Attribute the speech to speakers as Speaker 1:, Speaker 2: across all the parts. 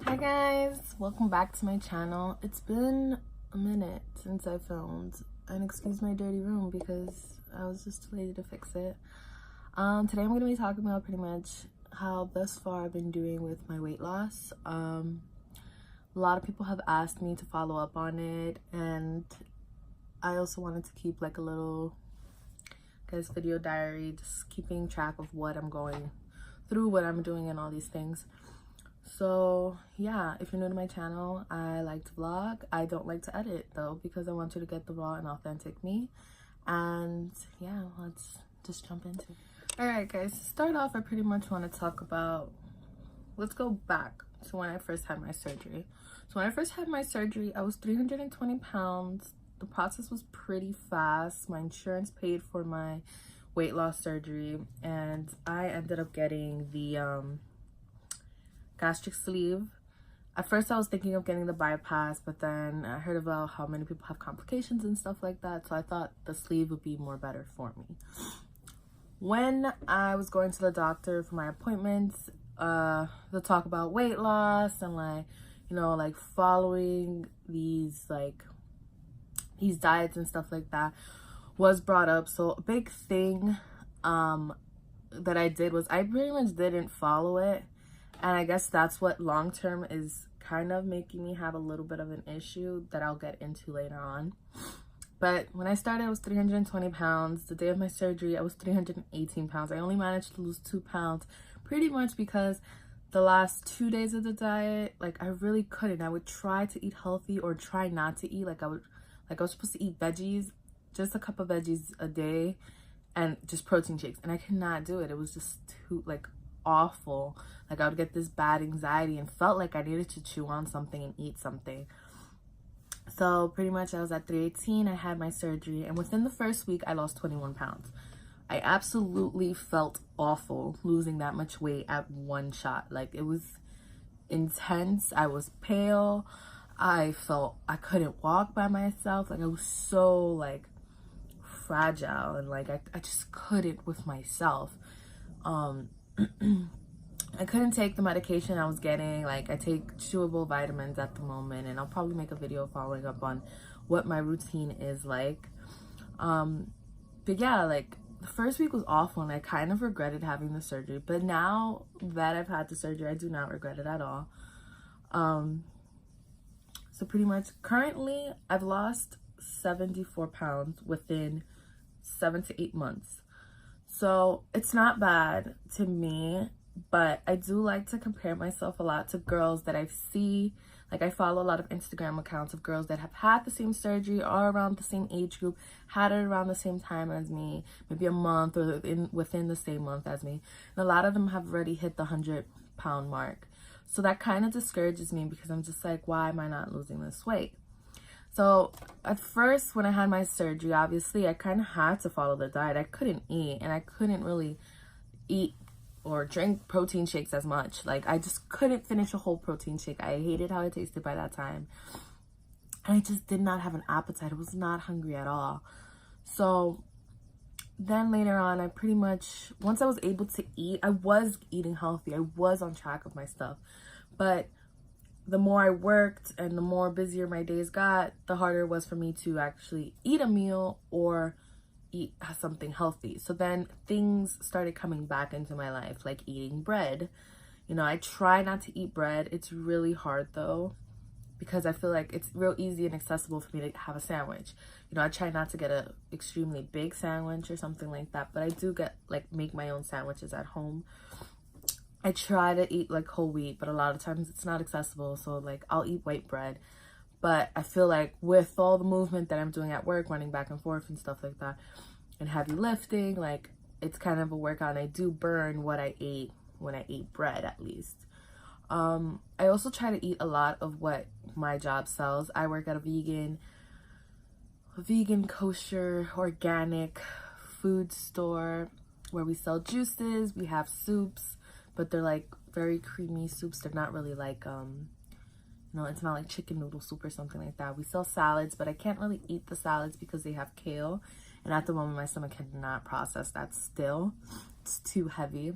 Speaker 1: Hi guys, welcome back to my channel. It's been a minute since I filmed, and excuse my dirty room because I was just too lazy to fix it. Today I'm going to be talking about pretty much how thus far I've been doing with my weight loss. A lot of people have asked me to follow up on it, and I also wanted to keep like a little video diary, just keeping track of what I'm going through, what I'm doing, and all these things. So yeah, if you're new to my channel, I like to vlog. I don't like to edit though, because I want you to get the raw and authentic me. And yeah, let's just jump into it. All right guys, to start off, I pretty much want to talk about, let's go back to when I first had my surgery. So when I first had my surgery, I was 320 pounds. The process was pretty fast. My insurance paid for my weight loss surgery, and I ended up getting the gastric sleeve. At first I was thinking of getting the bypass, but then I heard about how many people have complications and stuff like that, so I thought the sleeve would be more better for me. When I was going to the doctor for my appointments, they'll talk about weight loss and like following these diets and stuff like that was brought up. So a big thing that I did was I pretty much didn't follow it. And I guess that's what long-term is kind of making me have a little bit of an issue that I'll get into later on. But when I started, I was 320 pounds. The day of my surgery, I was 318 pounds. I only managed to lose 2 pounds pretty much because the last 2 days of the diet, like I really couldn't. I would try to eat healthy or try not to eat. I was supposed to eat veggies, just a cup of veggies a day and just protein shakes. And I could not do it. It was just too awful. I would get this bad anxiety and felt like I needed to chew on something and eat something. So pretty much I was at 318, I had my surgery, and within the first week I lost 21 pounds. I absolutely felt awful losing that much weight at one shot. It was intense. I was pale. I felt I couldn't walk by myself. I was so fragile, and I just couldn't with myself. I couldn't take the medication I was getting. I take chewable vitamins at the moment, and I'll probably make a video following up on what my routine is like. But yeah, the first week was awful, and I kind of regretted having the surgery. But now that I've had the surgery, I do not regret it at all. So pretty much currently I've lost 74 pounds within 7 to 8 months. So it's not bad to me, but I do like to compare myself a lot to girls that I see. I follow a lot of Instagram accounts of girls that have had the same surgery or around the same age group, had it around the same time as me, maybe a month or within the same month as me. And a lot of them have already hit the 100-pound mark. So that kind of discourages me because I'm just like, why am I not losing this weight? So at first, when I had my surgery, obviously I kind of had to follow the diet. I couldn't eat, and I couldn't really eat or drink protein shakes as much. I just couldn't finish a whole protein shake. I hated how it tasted by that time. And I just did not have an appetite. I was not hungry at all. So then later on, I pretty much, once I was able to eat, I was eating healthy. I was on track of my stuff. But the more I worked and the more busier my days got, the harder it was for me to actually eat a meal or eat something healthy. So then things started coming back into my life, like eating bread. I try not to eat bread. It's really hard though, because I feel like it's real easy and accessible for me to have a sandwich. I try not to get a extremely big sandwich or something like that, but I do get make my own sandwiches at home. I try to eat whole wheat, but a lot of times it's not accessible. So I'll eat white bread. But I feel with all the movement that I'm doing at work, running back and forth and stuff like that, and heavy lifting, it's kind of a workout. And I do burn what I ate when I ate bread, at least. I also try to eat a lot of what my job sells. I work at a vegan, kosher, organic food store where we sell juices. We have soups, but they're very creamy soups. They're not really it's not like chicken noodle soup or something like that. We sell salads, but I can't really eat the salads because they have kale. And at the moment, my stomach cannot process that still. It's too heavy.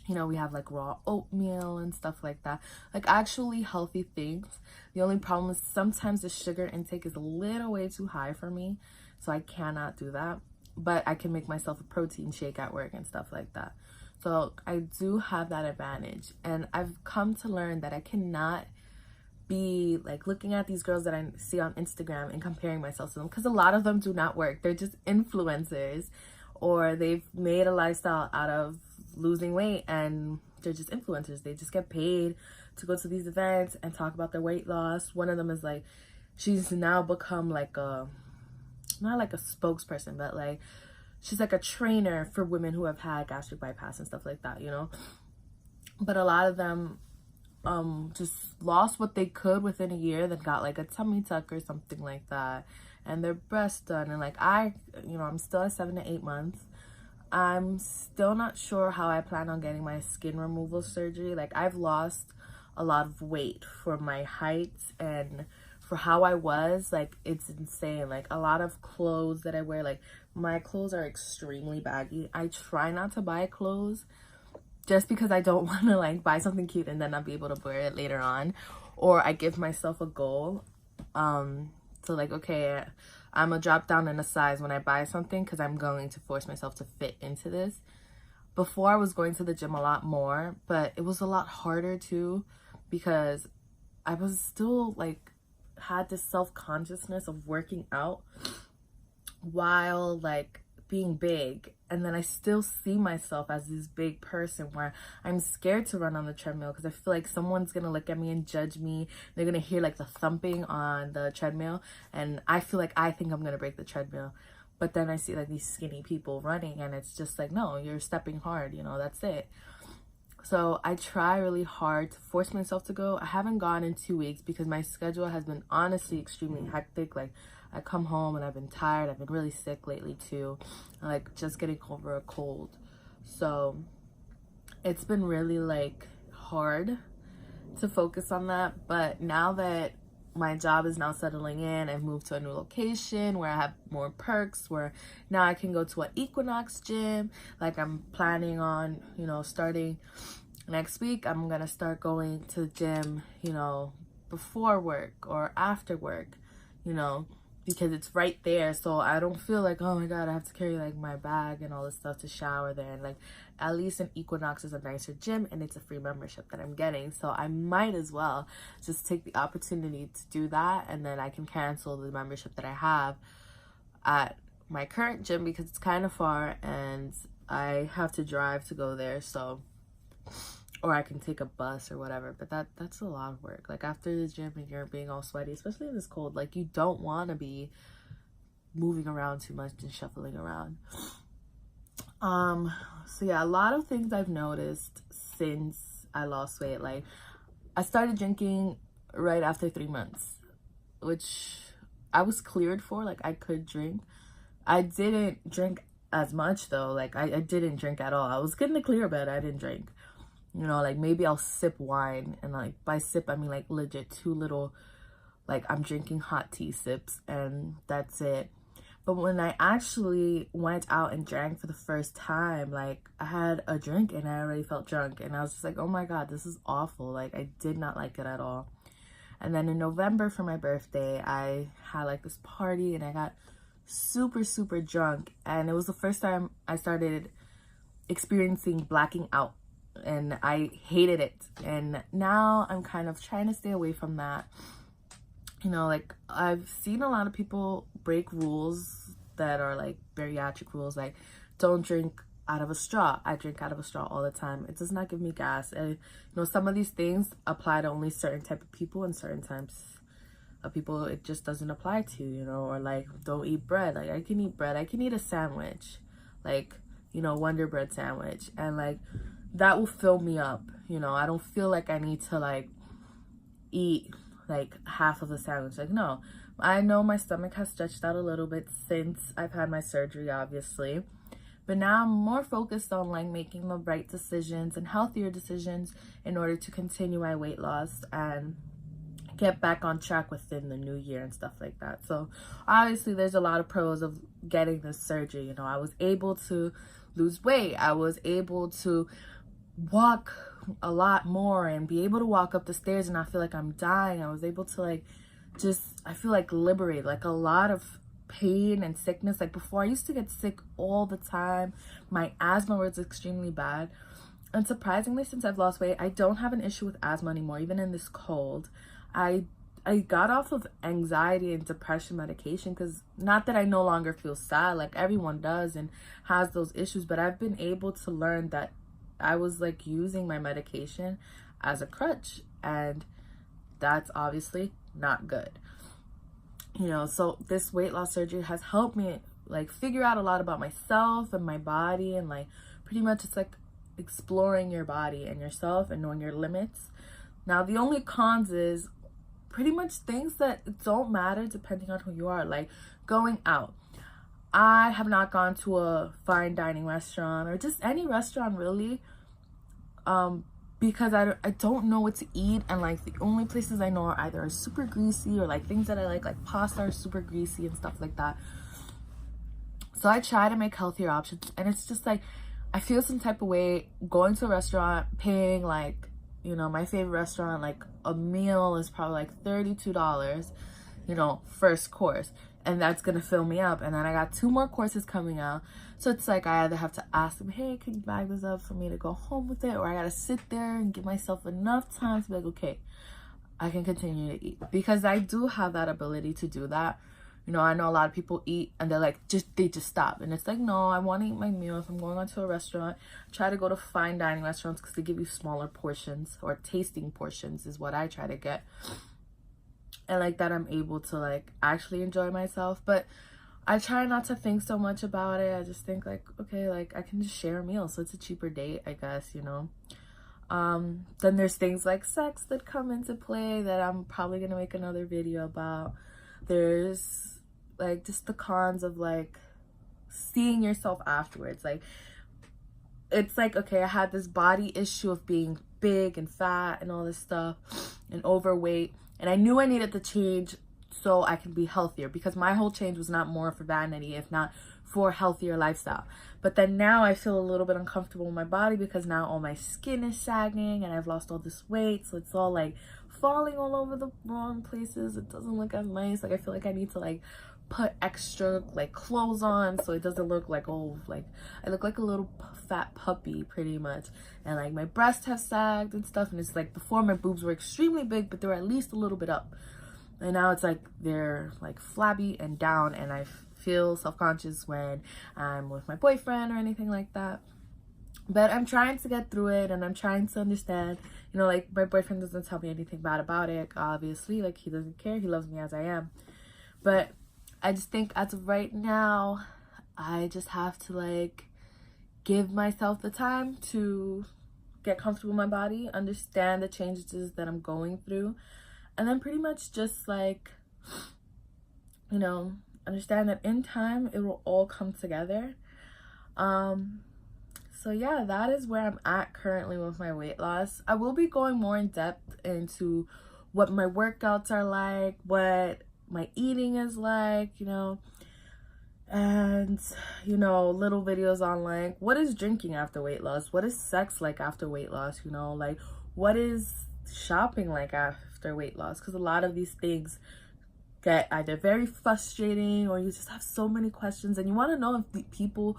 Speaker 1: You know, we have like raw oatmeal and stuff like that, like actually healthy things. The only problem is sometimes the sugar intake is a little way too high for me, so I cannot do that. But I can make myself a protein shake at work and stuff like that. So I do have that advantage, and I've come to learn that I cannot be like looking at these girls that I see on Instagram and comparing myself to them, because a lot of them do not work. They're just influencers, or they've made a lifestyle out of losing weight, and they're just influencers. They just get paid to go to these events and talk about their weight loss. One of them is like, she's now become like a, not like a spokesperson, but like she's like a trainer for women who have had gastric bypass and stuff like that, you know. But a lot of them just lost what they could within a year, then got like a tummy tuck or something like that, and their breasts done. And like I'm still at 7 to 8 months. I'm still not sure how I plan on getting my skin removal surgery. Like, I've lost a lot of weight for my height and for how I was. Like, it's insane. Like, a lot of clothes that I wear, like, my clothes are extremely baggy. I try not to buy clothes just because I don't want to like buy something cute and then not be able to wear it later on. Or I give myself a goal. So like, okay, I'm gonna drop down in a size when I buy something, because I'm going to force myself to fit into this. Before, I was going to the gym a lot more, but it was a lot harder too, because I was still like had this self-consciousness of working out while like being big, and then I still see myself as this big person where I'm scared to run on the treadmill, because I feel like someone's gonna look at me and judge me. They're gonna hear like the thumping on the treadmill, and I feel like I think I'm gonna break the treadmill. But then I see like these skinny people running, and it's just like, no, you're stepping hard, you know, that's it. So I try really hard to force myself to go. I haven't gone in 2 weeks because my schedule has been honestly extremely hectic. Like, I come home and I've been tired. I've been really sick lately too. Like, just getting over a cold. So it's been really like hard to focus on that. But now that my job is now settling in, I've moved to a new location where I have more perks, where now I can go to an Equinox gym. Like, I'm planning on, you know, starting next week, I'm gonna start going to the gym, you know, before work or after work, you know, because it's right there. So I don't feel like, oh my god, I have to carry like my bag and all this stuff to shower there. And like, at least an Equinox is a nicer gym, and it's a free membership that I'm getting, so I might as well just take the opportunity to do that, and then I can cancel the membership that I have at my current gym, because it's kind of far and I have to drive to go there. So, or I can take a bus or whatever, but that's a lot of work. Like, after the gym and you're being all sweaty, especially in this cold, like, you don't want to be moving around too much and shuffling around. So yeah, a lot of things I've noticed since I lost weight. Like, I started drinking right after 3 months, which I was cleared for. Like, I could drink. I didn't drink as much though. Like, I didn't drink at all. I was getting the clear, but I didn't drink. You know, like, maybe I'll sip wine, and like, by sip I mean like legit 2 little, like, I'm drinking hot tea sips, and that's it. But when I actually went out and drank for the first time, like, I had a drink and I already felt drunk, and I was just like, oh my god, this is awful. Like, I did not like it at all. And then in November for my birthday, I had like this party, and I got super drunk, and it was the first time I started experiencing blacking out, and I hated it. And now I'm kind of trying to stay away from that. You know, like, I've seen a lot of people break rules that are like bariatric rules, like, don't drink out of a straw. I drink out of a straw all the time. It does not give me gas. And, you know, some of these things apply to only certain type of people, and certain types of people it just doesn't apply to, you know. Or like, don't eat bread. Like, I can eat bread. I can eat a sandwich, like, you know, Wonder Bread sandwich, and like, that will fill me up. You know, I don't feel like I need to like eat like half of the sandwich. Like, no, I know my stomach has stretched out a little bit since I've had my surgery, obviously, but now I'm more focused on like making the right decisions and healthier decisions in order to continue my weight loss and get back on track within the new year and stuff like that. So obviously there's a lot of pros of getting this surgery. You know, I was able to lose weight. I was able to walk a lot more and be able to walk up the stairs and not feel like I'm dying. I was able to like I feel like liberated, like a lot of pain and sickness. Like before, I used to get sick all the time. My asthma was extremely bad. And surprisingly, since I've lost weight, I don't have an issue with asthma anymore, even in this cold. I got off of anxiety and depression medication, because not that I no longer feel sad, like everyone does and has those issues, but I've been able to learn that I was like using my medication as a crutch, and that's obviously not good. You know, so this weight loss surgery has helped me like figure out a lot about myself and my body, and like pretty much it's like exploring your body and yourself and knowing your limits. Now the only cons is pretty much things that don't matter depending on who you are, like going out. I have not gone to a fine dining restaurant or just any restaurant really, because I don't know what to eat, and like the only places I know are either super greasy or like things that I like pasta are super greasy and stuff like that. So I try to make healthier options, and it's just like I feel some type of way going to a restaurant, paying like, you know, my favorite restaurant, like a meal is probably like $32, you know, first course, and that's gonna fill me up, and then I got 2 more courses coming out. So it's like I either have to ask them, hey, can you bag this up for me to go home with it, or I gotta sit there and give myself enough time to be like, okay, I can continue to eat, because I do have that ability to do that. You know, I know a lot of people eat and they're like, they just stop. And it's like, no, I want to eat my meal. If I'm going onto a restaurant, try to go to fine dining restaurants, because they give you smaller portions, or tasting portions is what I try to get. And like that, I'm able to like actually enjoy myself. But I try not to think so much about it. I just think like, okay, like I can just share a meal, so it's a cheaper date, I guess, you know. Then there's things like sex that come into play that I'm probably gonna make another video about. There's like just the cons of like seeing yourself afterwards. Like it's like, okay, I had this body issue of being big and fat and all this stuff and overweight, and I knew I needed to change so I can be healthier, because my whole change was not more for vanity, if not for a healthier lifestyle. But then now I feel a little bit uncomfortable in my body, because now all my skin is sagging and I've lost all this weight, so it's all like falling all over the wrong places. It doesn't look as nice. Like I feel like I need to like put extra like clothes on, so it doesn't look like, oh, like I look like a little fat puppy pretty much. And like my breasts have sagged and stuff, and it's like before my boobs were extremely big, but they were at least a little bit up, and now it's like they're like flabby and down, and I feel self-conscious when I'm with my boyfriend or anything like that. But I'm trying to get through it, and I'm trying to understand, you know, like my boyfriend doesn't tell me anything bad about it, obviously, like he doesn't care, he loves me as I am. But I just think as of right now, I just have to like give myself the time to get comfortable in my body, understand the changes that I'm going through, and then pretty much just like, you know, understand that in time it will all come together. So yeah, that is where I'm at currently with my weight loss. I will be going more in depth into what my workouts are like, what my eating is like, you know, and, you know, little videos on like, what is drinking after weight loss? What is sex like after weight loss? You know, like, what is shopping like after weight loss? Because a lot of these things get either very frustrating, or you just have so many questions, and you want to know if the people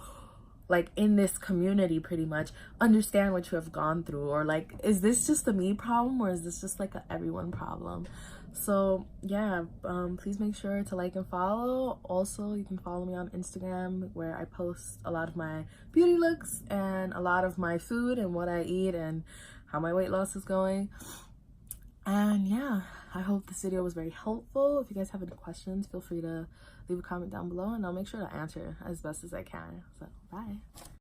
Speaker 1: like in this community pretty much understand what you have gone through, or like, is this just a me problem, or is this just like a everyone problem? So yeah, please make sure to like and follow. Also, you can follow me on Instagram, where I post a lot of my beauty looks and a lot of my food and what I eat and how my weight loss is going. And yeah, I hope this video was very helpful. If you guys have any questions, feel free to leave a comment down below, and I'll make sure to answer as best as I can. So bye.